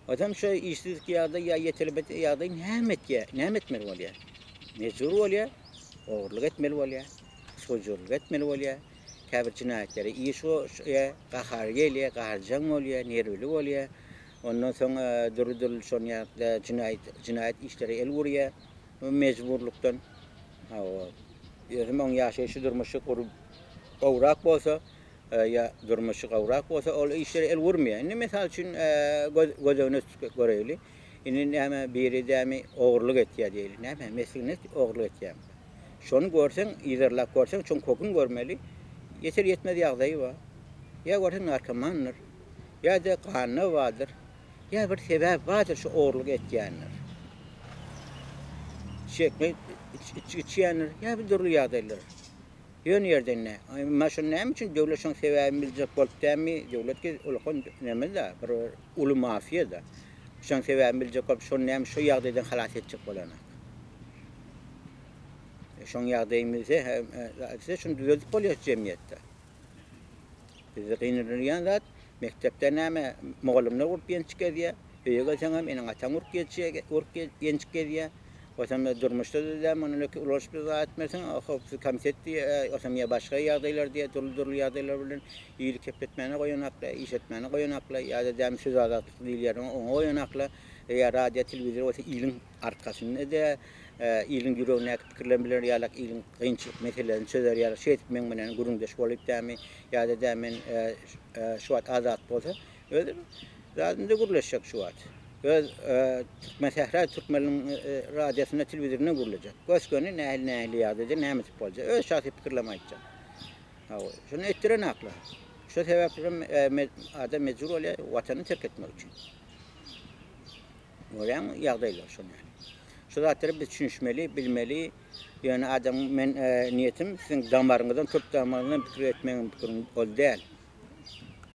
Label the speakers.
Speaker 1: Adam şu işsizlik yağda ya yetelbet yağda näme etmeli bolýar? Mejbur bolýar, oğurluk etmeli bolýar, sojurluk etmeli bolýar. Käbir cinayetleri iyi şu gahar gelýär, gaharjaň bolýar, nerwli bolýar. Ondan soňra durdur şol ýagda cinayet işleri el burýar. Mejburlukdan. Hawa. Özüm oň ýaşaýşy durmuşy gurup gowrak bolsa, ya durmuşy gowrak bolsa ol işleri el vurmaýar. Indi mesal üçin gözüne göreyli. Indi näme biri dämi oğurluk etýär diýeli. Näme meseleni oğurluk etýär. Şonu görseň, ýerlap görseň, çoň kokun görmeli. Yeter yetmez ýagdaýy bar. Ya görseň narkomandyr, ya da ganyny bardyr. Ya bir sebäp bardyr şu oğurluk etýänler. Çekmek içýänler, ya bir durly ýagdaýlar. Ýön ýerdenne. Maşyn näme üçin döwlet şoň sebäbini biljek bolup dämi? Döwletke ulakon näme da, bir uly mafiýa da. Şoň sebäbini biljek bolup şonu näme şu ýagdaýdan halas etjek bolanak. Şoň ýagdaýymyzy şonu düzeltip bolýar jemgyýetde. Bizi gynanýan zat mektepde näme mugallimler urup ýençik edýär. Öýe gelseň hem meniň ataň urup ýençik edýär. Osam durmuşda da monoluk ulaşıp da etmesen, hop komitet diye, osam ya başka ýagdaýlar diye durly ýagdaýlar bilen iýlik etmeni goýanakla, iş etmeni goýanakla, ýa-da däm söz azatlyk diýilýär, oňa goýanakla, ýa radio, telewizor bolsa iýliň arkasynda da iýliň ýüregine pikirlen bilen ýa-da iýliň gynçylyk meselelerini çözer ýa-da şeýetmek bilen gurundaş bolup dämi, ýa-da dämen şu wagt azat bolsa, özüm zadynda gurlaşjak şu wagt. Öz Türkmen Türkmenliň radiosyna, telewizoruna gurulacak. Gösköni nähili ýagdaýda näme tip boljak? Öz şahsy pikirleme aýtjak. Hawa, şunu etdiren akla. Şu sebäplen adam mejbur bolýar watany terk etmek üçin. Bolýan ýagdaýlar şonu. Şu zatlary biz düşünmeli, bilmeli. Ýöne adam men niýetim siziň damaryňyzdan tut damaryndan pikir etmegiň pikirim bol däl.